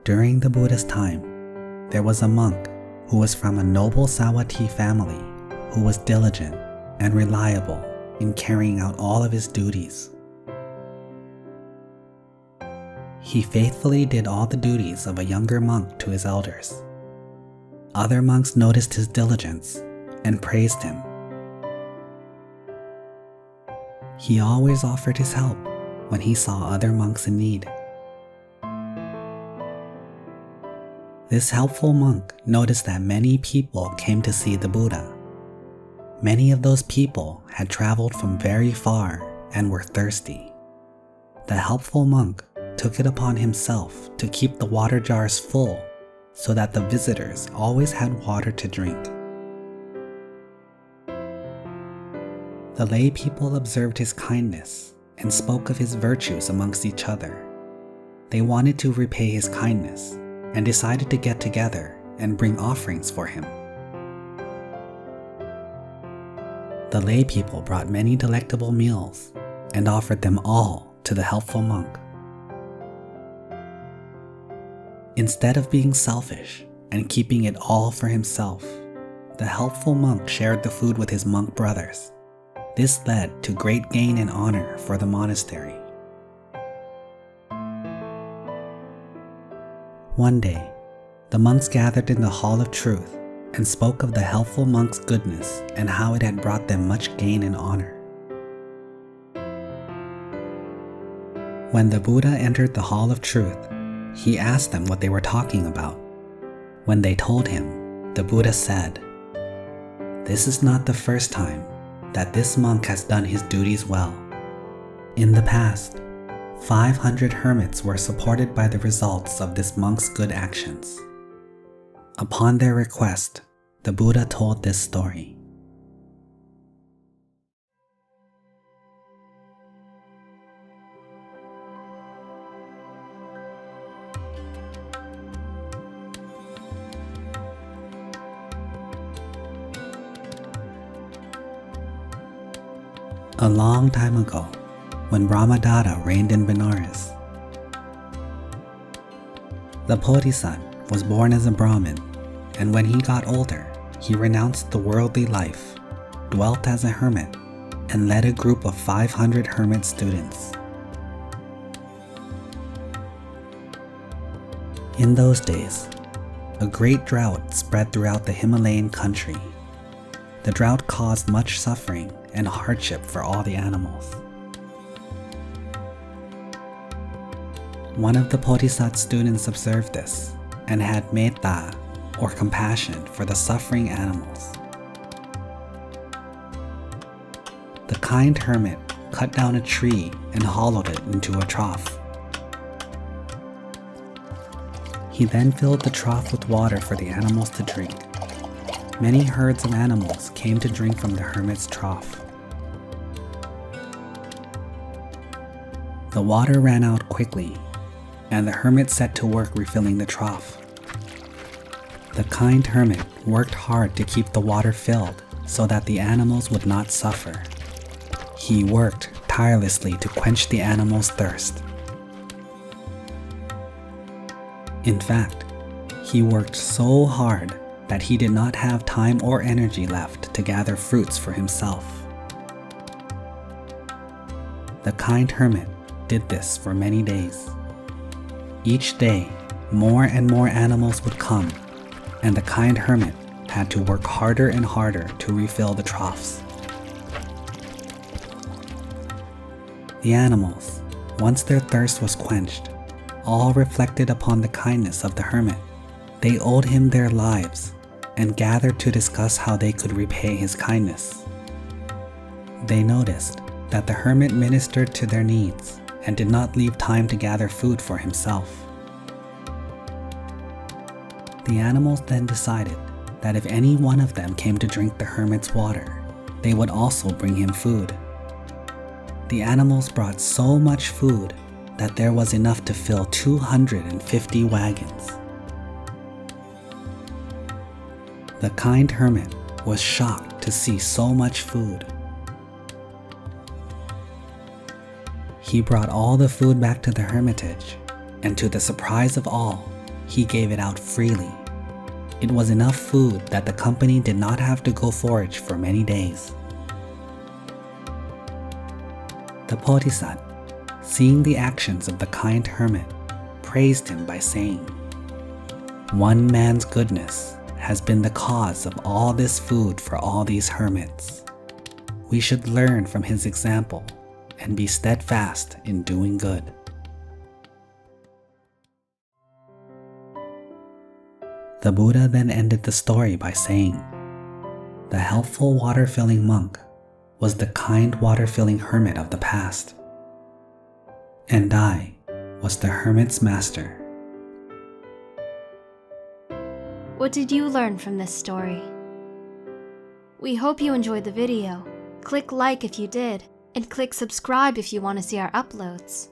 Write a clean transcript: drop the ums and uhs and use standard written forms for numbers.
During the Buddha's time, there was a monk who was from a noble Savatthi family who was diligent and reliable in carrying out all of his duties. He faithfully did all the duties of a younger monk to his elders. Other monks noticed his diligence and praised him. He always offered his help when he saw other monks in need. This helpful monk noticed that many people came to see the Buddha. Many of those people had traveled from very far and were thirsty. The helpful monk took it upon himself to keep the water jars full so that the visitors always had water to drink. The lay people observed his kindness and spoke of his virtues amongst each other. They wanted to repay his kindness and decided to get together and bring offerings for him. The lay people brought many delectable meals and offered them all to the helpful monk. Instead of being selfish and keeping it all for himself, the helpful monk shared the food with his monk brothers. This led to great gain and honor for the monastery. One day, the monks gathered in the Hall of Truth and spoke of the helpful monk's goodness and how it had brought them much gain and honor. When the Buddha entered the Hall of Truth, he asked them what they were talking about. When they told him, the Buddha said, "This is not the first time that this monk has done his duties well. In the past, 500 hermits were supported by the results of this monk's good actions." Upon their request, the Buddha told this story. A long time ago, when Brahmadatta reigned in Benares, the Bodhisattva was born as a Brahmin, and when he got older, he renounced the worldly life, dwelt as a hermit, and led a group of 500 hermit students. In those days, a great drought spread throughout the Himalayan country. The drought caused much suffering and hardship for all the animals. One of the Bodhisattva students observed this and had metta, or compassion, for the suffering animals. The kind hermit cut down a tree and hollowed it into a trough. He then filled the trough with water for the animals to drink. Many herds of animals came to drink from the hermit's trough. The water ran out quickly, and the hermit set to work refilling the trough. The kind hermit worked hard to keep the water filled so that the animals would not suffer. He worked tirelessly to quench the animals' thirst. In fact, he worked so hard that he did not have time or energy left to gather fruits for himself. The kind hermit did this for many days. Each day, more and more animals would come, and the kind hermit had to work harder and harder to refill the troughs. The animals, once their thirst was quenched, all reflected upon the kindness of the hermit. They owed him their lives and gathered to discuss how they could repay his kindness. They noticed that the hermit ministered to their needs and did not leave time to gather food for himself. The animals then decided that if any one of them came to drink the hermit's water, they would also bring him food. The animals brought so much food that there was enough to fill 250 wagons. The kind hermit was shocked to see so much food. He brought all the food back to the hermitage, and to the surprise of all, he gave it out freely. It was enough food that the company did not have to go forage for many days. The Bodhisattva, seeing the actions of the kind hermit, praised him by saying, "One man's goodness has been the cause of all this food for all these hermits. We should learn from his example and be steadfast in doing good." The Buddha then ended the story by saying, "The helpful water-filling monk was the kind water-filling hermit of the past, and I was the hermit's master." What did you learn from this story? We hope you enjoyed the video. Click like if you did, and click subscribe if you want to see our uploads.